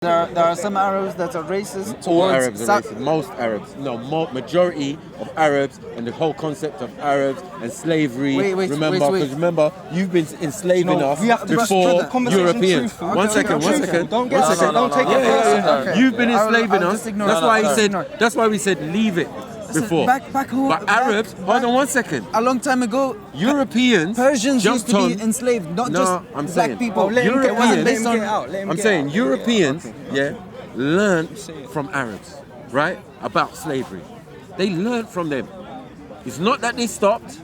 There are some Arabs that are racist. All Arabs are racist. Most Arabs. No, majority of Arabs and the whole concept of Arabs and slavery. Remember, you've been enslaving us before Europeans. One second. Don't take it personal. You've been enslaving us. That's why we said leave it before. Back home. But Arabs, hold on 1 second. A long time ago, Europeans, Persians used to be enslaved, not just black people. Europeans, learned from Arabs, right? About slavery. They learned from them. It's not that they stopped.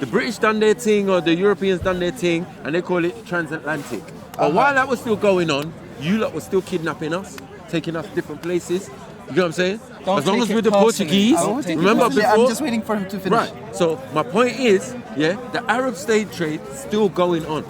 The British done their thing or the Europeans done their thing, and they call it transatlantic. But while that was still going on, you lot were still kidnapping us, taking us different places. You know what I'm saying? As long as we're the Portuguese, remember before? I'm just waiting for him to finish. Right. So my point is, the Arab slave trade still going on.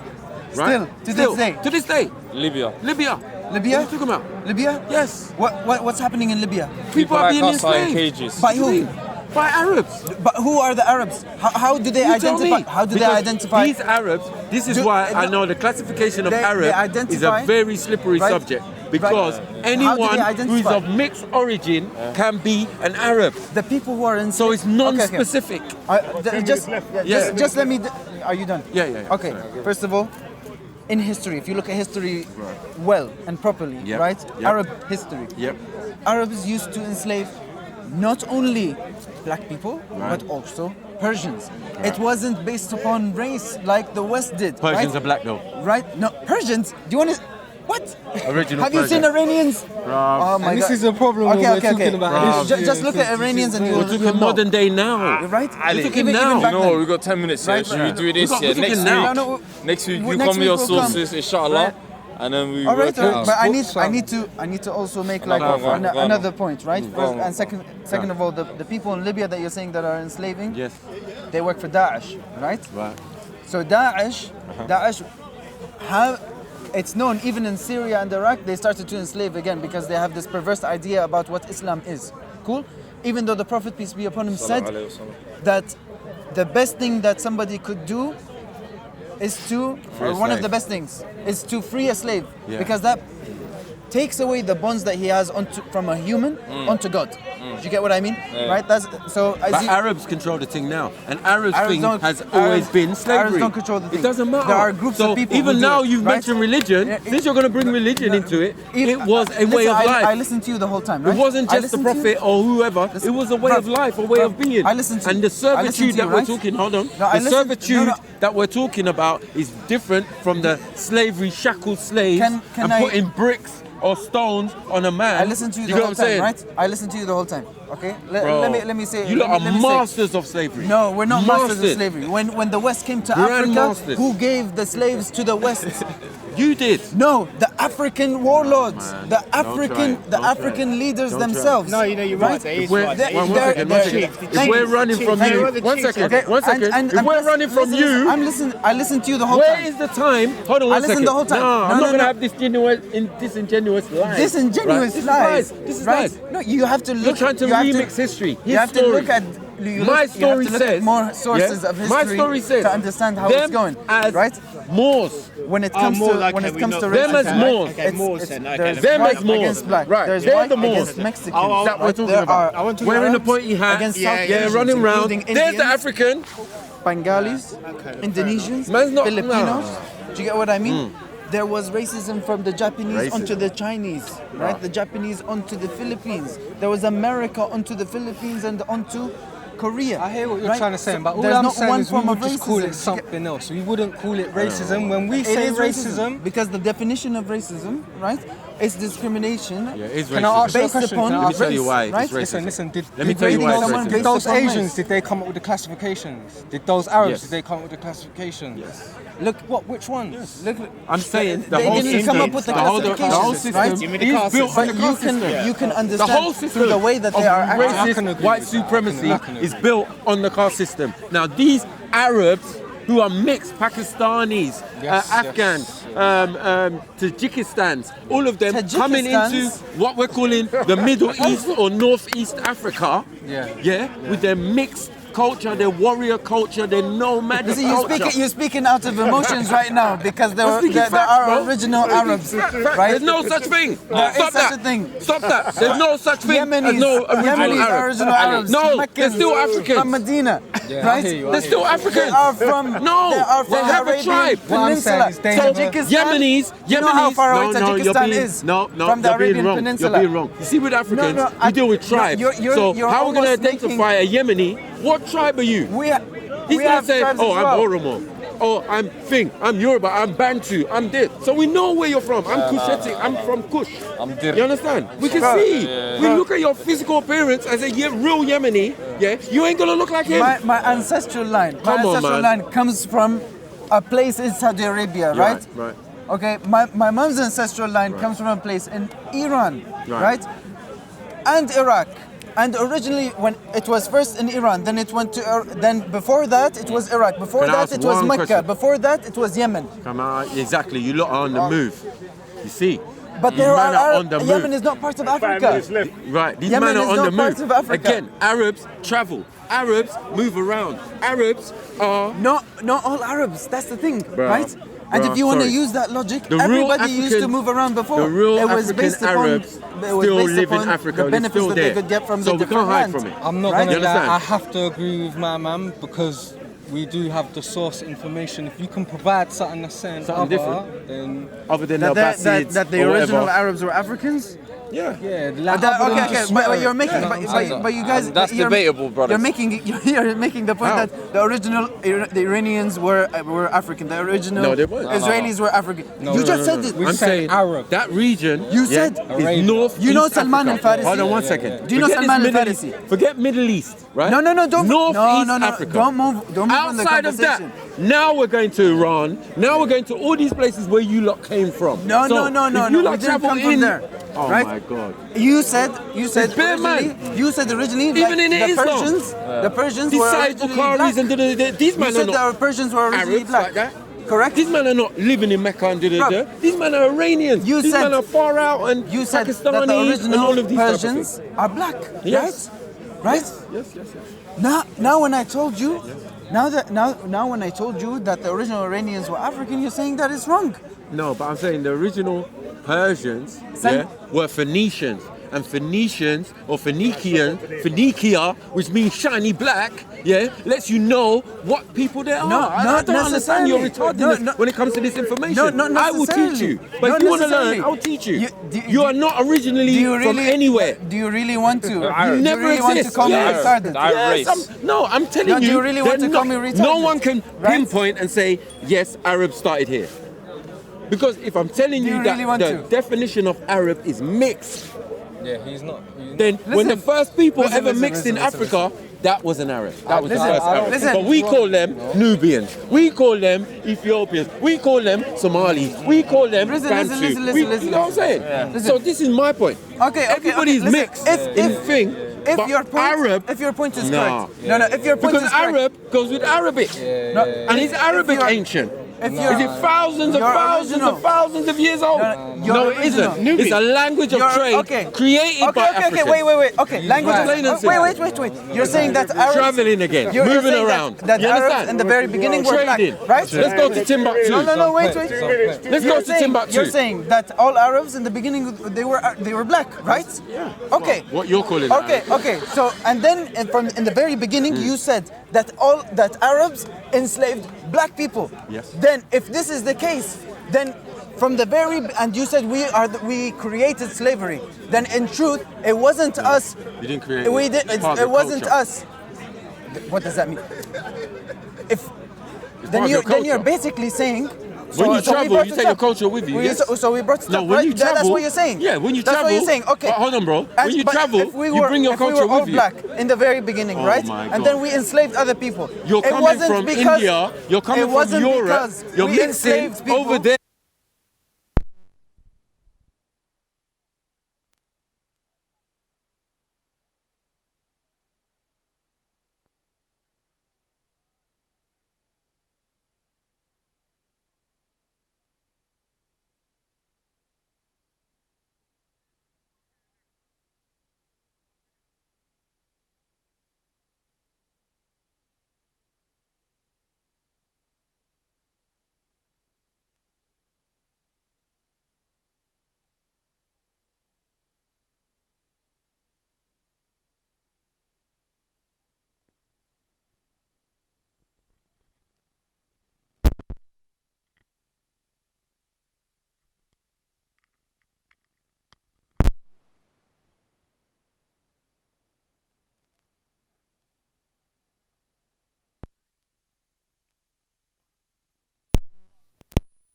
Right? Still, to this day. Libya? Libya? What are you talking about? Libya? Yes. What's happening in Libya? People are being us are in enslaved. cages. By who? By Arabs. But who are the Arabs? How do they identify? How do they identify? These Arabs, this is why I know the classification of Arab is a very slippery subject. Because anyone who is of mixed origin can be an Arab. The people who are in. So it's non-specific. Just let me. Are you done? Yeah. Okay. First of all, in history, if you look at history well and properly, right? Arab history. Arabs used to enslave not only black people, but also Persians. It wasn't based upon race like the West did. Persians are black though. Right? No, Persians. Do you want to? What? Original Have you seen Iranians? Oh my God. This is a problem when we're talking about history. Just look at Iranians and we're talking modern day now. Right? Ali, talking now. You know, we've got 10 minutes here. Should we do this here? Next week, you come with your sources, inshallah. And then we work out. But I need to also make like another point, right? First and second of all, the people in Libya that you're saying that are enslaving, they work for Daesh, right? So Daesh it's known even in Syria and Iraq they started to enslave again because they have this perverse idea about what Islam is. Cool? Even though the Prophet, peace be upon him, said that the best thing that somebody could do is to, one of the best things, is to free a slave. Because that takes away the bonds that he has from a human onto God. Do you get what I mean? Right? But Arabs control the thing now. And Arabs thing has always been slavery. Arabs don't control the thing. It doesn't matter. There are groups of people even who now do it, you've mentioned religion. Since you're going to bring religion into it, it was a way of life. I listened to you the whole time, right? It wasn't just the Prophet or whoever. It was a way of life, a way of being. I listened to you. And the servitude that we're talking, the servitude that we're talking about is different from the slavery, shackled slaves and putting bricks or stones on a man. I listened to you the whole time, right? I listened to you the whole time. Okay? Let me say. You lot are masters of slavery. No, we're not masters of slavery. When the West came to Africa, who gave the slaves to the West? You did. No, the African warlords, the African leaders themselves. No, you're right. If we're running from you, one second. If we're running from you, I listened to you the whole time. Where is the time? Hold on one second. I listened the whole time. No, I'm not going to have disingenuous lies. Disingenuous lies. This is lies. No, you have to look. You're trying to remix history. You have to look at. My story says more sources of history to understand how it's going. Right? Moors. When it comes to them as Moors. Them as Moors. Against black. Right. There's They're white the Moors against Mexicans. That we're talking about. Wearing the pointy hat. Against South Asians, running around. There's Indians, the African. Bengalis, Indonesians, Filipinos. Do you get what I mean? There was racism from the Japanese onto the Chinese, right? The Japanese onto the Philippines. There was America onto the Philippines and onto Korea. I hear what you're trying to say, but all I'm saying is we would just call it something else. We wouldn't call it racism. When we say racism, because the definition of racism, right, is discrimination. Can I ask you a question? Let me tell you why it's racism. Listen. Let me tell you why it's racism. Did those Asians, did they come up with the classifications? Did those Arabs, did they come up with the classifications? Yes. Look, which ones? Look, I'm saying the whole system. Come up with the whole system is built on the caste system. You can understand the whole system through the way that they are racist white supremacy is built on the caste system. Now these Arabs who are mixed, Pakistanis, Afghans, Tajikistans, all of them coming into what we're calling the Middle East or Northeast Africa, with their mixed culture, their warrior culture, their nomadic See, culture. you're speaking out of emotions right now because there facts, are bro. original Arabs, right? There's no such thing. There Stop is such that. a thing. Stop that. There's no such thing as Yemenis, no original Yemenis are Arab. original Arabs. No, they're Meccans still Africans. from Medina, right? They're still Africans. They are from. No, they are from they have the a tribe. Arabian What I'm saying Peninsula. is they have a- Tajikistan. Yemenis, You know how far away no, you're Tajikistan being, is no, from the you're being Arabian wrong. Peninsula. You're being wrong. You see, with Africans, No, we deal with no, tribes. you're So how are we going to almost identify a Yemeni? What tribe are you? We He's we going have to say, tribes oh, as I'm well. Oromo. Oh, I'm Fing. I'm Yoruba. I'm Bantu. I'm this. So we know where you're from. I'm Kushetic. I'm from Kush. I'm Dir. You understand? We can see. We look at your physical appearance as a real Yemeni. Yeah, you ain't gonna look like him. My ancestral line. My Come on, ancestral man. line comes from a place in Saudi Arabia, right? Right. Okay, my mom's ancestral line comes from a place in Iran, right? And Iraq. And originally, when it was first in Iran, then it went to, then before that it was Iraq. Before Can I that ask it was one Mecca. question? Before that it was Yemen. Come on. Exactly. You lot are on the move. You see. But These there men are on the move. Yemen is not part of Africa. Right, these Yemen men are is on not the part move. of Africa. Again, Arabs travel. Arabs move around. Arabs are Not all Arabs. That's the thing, Bruh, right? And bruh, if you want to sorry. use that logic, The real everybody used to Africans- move around before. the real it was African based upon, Arabs it was still based live in upon Africa. the They're benefits still that there. they could get from So the we can't different hide lands. from it. I'm not Right? gonna You lie, understand? I have to agree with my man because we do have the source information. If you can provide something that's saying Something other, different. then other than the That Abbasids the or original whatever. Arabs were Africans? Yeah. yeah, like, Okay, other than okay, just but rhetoric, you're making, you know what I'm saying? but you guys, That's you're- debatable, brothers. You're making the point How? that the original, the Iranians were African. The original No, they weren't. Israelis were African. You just said it. We I'm said saying Arab. that region. You said is Arabia. north. You know East Salman Africa. al-Farisi? Hold on one Yeah, second. yeah. Do you know Forget Salman this Middle al-Farisi? East. Forget Middle East, right? No, don't Northeast no, Africa. Don't move from the Outside of that, conversation. now we're going to Iran. Now we're going to all these places where you lot came from. No, So, no, if you we lot didn't travel come from in, there. oh right? my God. You said bare originally, man. you said originally Even like, in the Islam. Persians, the Persians These were Said originally Bukharis black. and these You men are said not the Persians were originally Arabs black. like that. Correct? These men are not living in Mecca and Bro, These men are Iranians. You These said- men are far out and You said that the Pakistani and original all of these type of Persians things. are black, Yes. right? Yes. Now when I told you, now when I told you that the original Iranians were African, you're saying that is wrong. No, but I'm saying the original Persians Sen- were Phoenicians. And Phoenicians or Phoenicia, which means shiny black, lets you know what people they are. I not don't understand your necessarily. retardedness when it comes to this information. No, not I will necessarily. teach you. But Not if you want to necessarily. learn, I'll teach you. Do You are not originally from anywhere. Do you really want to? You do never you really want to exist. call me Yes. retarded? Yes. No, I'm telling No, you. do you really want they're to call not- me No retarded? one can Right? pinpoint and say, yes, Arabs started here. Because if I'm telling Do you you that really want the to? definition of Arab is mixed, Yeah, he's not. then when the Listen. first people Listen, ever listen, mixed in listen, Africa, that was an Arab. That was Listen, the first Arab. listen. But we call them Nubians. We call them Ethiopians. We call them Somalis. We call them Listen, Bantu. listen, We- listen, You know what I'm saying? Listen. So this is my point. Okay, Everybody's listen, mixed in thing. If but your point, Arab, if your point is Nah. correct, no, if your point because is correct, Arab goes with Arabic. no, And is Arabic you're- ancient? if you're, Is it thousands and Your thousands original- and thousands of years old? your No, it original- isn't. It's a language of Your- trade okay. created by Okay, Africans. wait. Okay, language of Explain and wait. You're saying that Arabs Traveling again, you're moving saying around. That You Arabs understand? in the very beginning were black, Trading. right? Let's go to Timbuktu. No, wait. Let's go to Timbuktu. You're saying that all Arabs in the beginning they were black, right? Yeah. Okay. What you're calling Okay. So and then in the very beginning you said that Arabs enslaved black people. Yes. Then if this is the case, then from the and you said we created slavery. Then in truth, it wasn't us. You didn't create it. We did. It's part of It the wasn't culture. us. What does that mean? If part then of your you're culture. basically saying. When you we travel, brought you it take your up. culture with you, yes? So we brought stuff, No, when right? you travel, That's what you're saying. Yeah, when you That's travel. what you're saying. Okay. But hold on, bro. When you But travel, if we you bring your if we culture were all with you. black in the very beginning, Oh right? my And God. then we enslaved other people. You're It coming wasn't from because- India. You're coming it from wasn't Europe. because You're we mixing enslaved people. over there.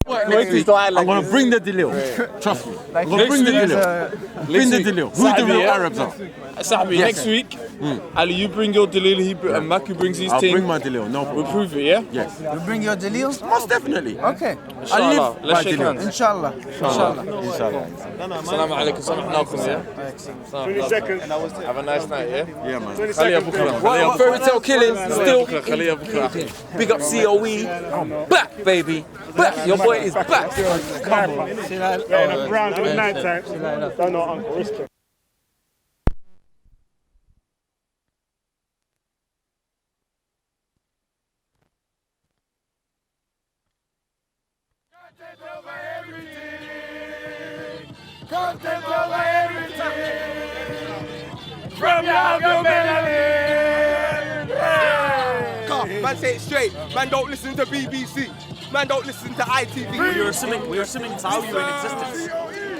Next week, I'm gonna bring the Dalil. Trust me. I'm gonna bring the Dalil. Bring the Dalil. Who the real Arabs are? Sahabi, next week, Ali, you bring your Dalil, and Maku brings his I'll thing. bring my Dalil, no problem. We'll prove it, yeah? Yes. You bring your Dalil? Most definitely. Okay. I live by Let's shake Dalil. hands. Inshallah. Assalamu alaikum, samahnakum, yeah? 20 seconds. Have a nice night, yeah? Yeah, man. 20 Khaliya seconds. Bukra. Fairy tale killing, still. Khaliya Bukra. Big up COE. I'm back, baby. Back. Your boy is back. Yeah, enough rounds with night time. Don't know, Uncle. Respect. Content over everything. From your melanin. Man, say it straight. Man, don't listen to BBC. Man, don't listen to ITV. We are assuming it's how you're in existence.